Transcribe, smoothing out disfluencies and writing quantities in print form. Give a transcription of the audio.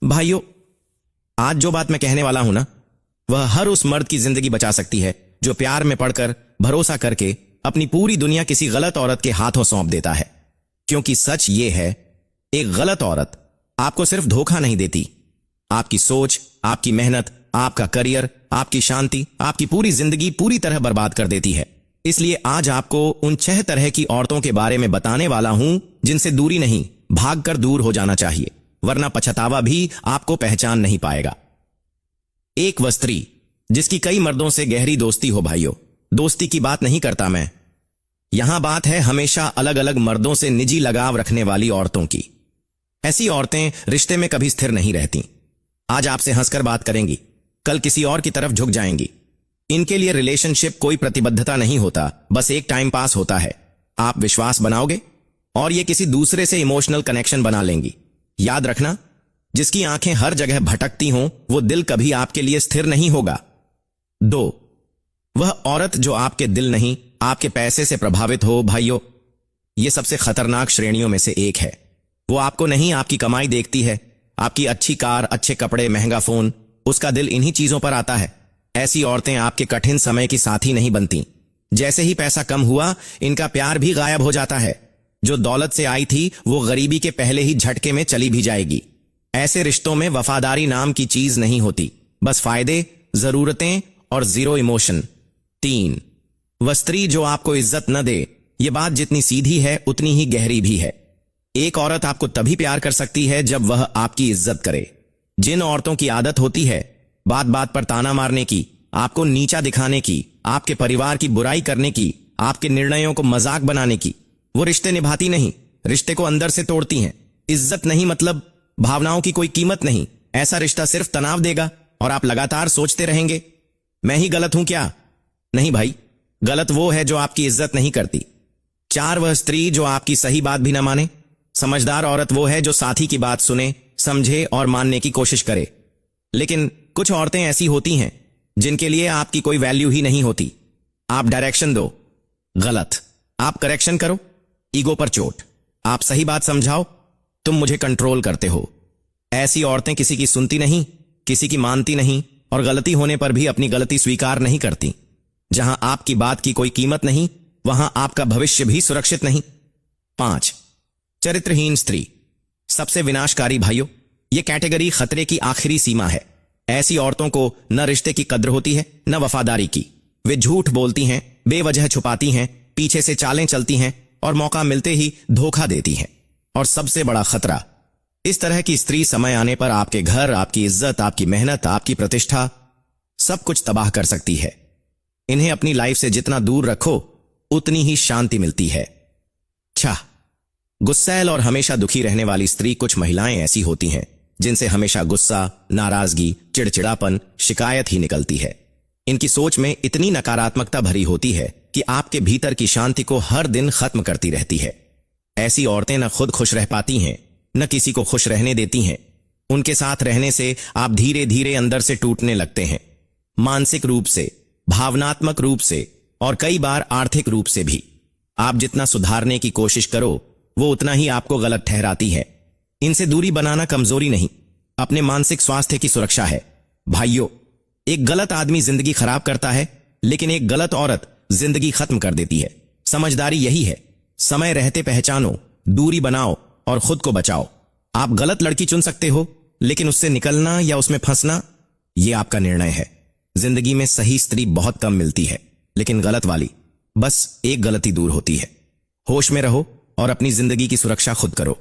भाइयों, आज जो बात मैं कहने वाला हूं ना, वह हर उस मर्द की जिंदगी बचा सकती है जो प्यार में पड़कर भरोसा करके अपनी पूरी दुनिया किसी गलत औरत के हाथों सौंप देता है। क्योंकि सच ये है, एक गलत औरत आपको सिर्फ धोखा नहीं देती, आपकी सोच, आपकी मेहनत, आपका करियर, आपकी शांति, आपकी पूरी जिंदगी पूरी तरह बर्बाद कर देती है। इसलिए आज आपको उन 6 तरह की औरतों के बारे में बताने वाला हूं जिनसे दूरी नहीं, भागकर दूर हो जाना चाहिए, वरना पछतावा भी आपको पहचान नहीं पाएगा। एक वह स्त्री जिसकी कई मर्दों से गहरी दोस्ती हो। भाइयों, दोस्ती की बात नहीं करता मैं, यहां बात है हमेशा अलग अलग मर्दों से निजी लगाव रखने वाली औरतों की। ऐसी औरतें रिश्ते में कभी स्थिर नहीं रहती। आज आपसे हंसकर बात करेंगी, कल किसी और की तरफ झुक जाएंगी। इनके लिए रिलेशनशिप कोई प्रतिबद्धता नहीं होता, बस एक टाइम पास होता है। आप विश्वास बनाओगे और ये किसी दूसरे से इमोशनल कनेक्शन बना लेंगी। याद रखना, जिसकी आंखें हर जगह भटकती हों, वो दिल कभी आपके लिए स्थिर नहीं होगा। 2, वह औरत जो आपके दिल नहीं, आपके पैसे से प्रभावित हो। भाइयों, यह सबसे खतरनाक श्रेणियों में से एक है। वो आपको नहीं, आपकी कमाई देखती है, आपकी अच्छी कार, अच्छे कपड़े, महंगा फोन, उसका दिल इन्हीं चीजों पर आता है। ऐसी औरतें आपके कठिन समय की साथी नहीं बनती। जैसे ही पैसा कम हुआ, इनका प्यार भी गायब हो जाता है। जो दौलत से आई थी, वो गरीबी के पहले ही झटके में चली भी जाएगी। ऐसे रिश्तों में वफादारी नाम की चीज नहीं होती, बस फायदे, जरूरतें और जीरो इमोशन। 3, वह स्त्री जो आपको इज्जत न दे। यह बात जितनी सीधी है उतनी ही गहरी भी है। एक औरत आपको तभी प्यार कर सकती है जब वह आपकी इज्जत करे। जिन औरतों की आदत होती है बात बात पर ताना मारने की, आपको नीचा दिखाने की, आपके परिवार की बुराई करने की, आपके निर्णयों को मजाक बनाने की, वो रिश्ते निभाती नहीं, रिश्ते को अंदर से तोड़ती हैं। इज्जत नहीं मतलब भावनाओं की कोई कीमत नहीं। ऐसा रिश्ता सिर्फ तनाव देगा और आप लगातार सोचते रहेंगे, मैं ही गलत हूं क्या? नहीं भाई, गलत वो है जो आपकी इज्जत नहीं करती। 4, वह स्त्री जो आपकी सही बात भी न माने। समझदार औरत वो है जो साथी की बात सुने, समझे और मानने की कोशिश करे। लेकिन कुछ औरतें ऐसी होती हैं जिनके लिए आपकी कोई वैल्यू ही नहीं होती। आप डायरेक्शन दो, गलत। आप करेक्शन करो, ईगो पर चोट। आप सही बात समझाओ, तुम मुझे कंट्रोल करते हो। ऐसी औरतें किसी की सुनती नहीं, किसी की मानती नहीं और गलती होने पर भी अपनी गलती स्वीकार नहीं करती। जहां आपकी बात की कोई कीमत नहीं, वहां आपका भविष्य भी सुरक्षित नहीं। 5, चरित्रहीन स्त्री, सबसे विनाशकारी। भाइयों, यह कैटेगरी खतरे की आखिरी सीमा है। ऐसी औरतों को न रिश्ते की कद्र होती है, न वफादारी की। वे झूठ बोलती हैं, बेवजह छुपाती हैं, पीछे से चालें चलती हैं और मौका मिलते ही धोखा देती हैं। और सबसे बड़ा खतरा, इस तरह की स्त्री समय आने पर आपके घर, आपकी इज्जत, आपकी मेहनत, आपकी प्रतिष्ठा, सब कुछ तबाह कर सकती है। इन्हें अपनी लाइफ से जितना दूर रखो, उतनी ही शांति मिलती है। 6, गुस्सैल और हमेशा दुखी रहने वाली स्त्री। कुछ महिलाएं ऐसी होती हैं जिनसे हमेशा गुस्सा, नाराजगी, चिड़चिड़ापन, शिकायत ही निकलती है। इनकी सोच में इतनी नकारात्मकता भरी होती है कि आपके भीतर की शांति को हर दिन खत्म करती रहती है। ऐसी औरतें न खुद खुश रह पाती हैं, न किसी को खुश रहने देती हैं। उनके साथ रहने से आप धीरे धीरे अंदर से टूटने लगते हैं, मानसिक रूप से, भावनात्मक रूप से और कई बार आर्थिक रूप से भी। आप जितना सुधारने की कोशिश करो, वो उतना ही आपको गलत ठहराती है। इनसे दूरी बनाना कमजोरी नहीं, अपने मानसिक स्वास्थ्य की सुरक्षा है। भाइयों, एक गलत आदमी जिंदगी खराब करता है, लेकिन एक गलत औरत जिंदगी खत्म कर देती है। समझदारी यही है, समय रहते पहचानो, दूरी बनाओ और खुद को बचाओ। आप गलत लड़की चुन सकते हो, लेकिन उससे निकलना या उसमें फंसना, यह आपका निर्णय है। जिंदगी में सही स्त्री बहुत कम मिलती है, लेकिन गलत वाली बस एक गलती दूर होती है। होश में रहो और अपनी जिंदगी की सुरक्षा खुद करो।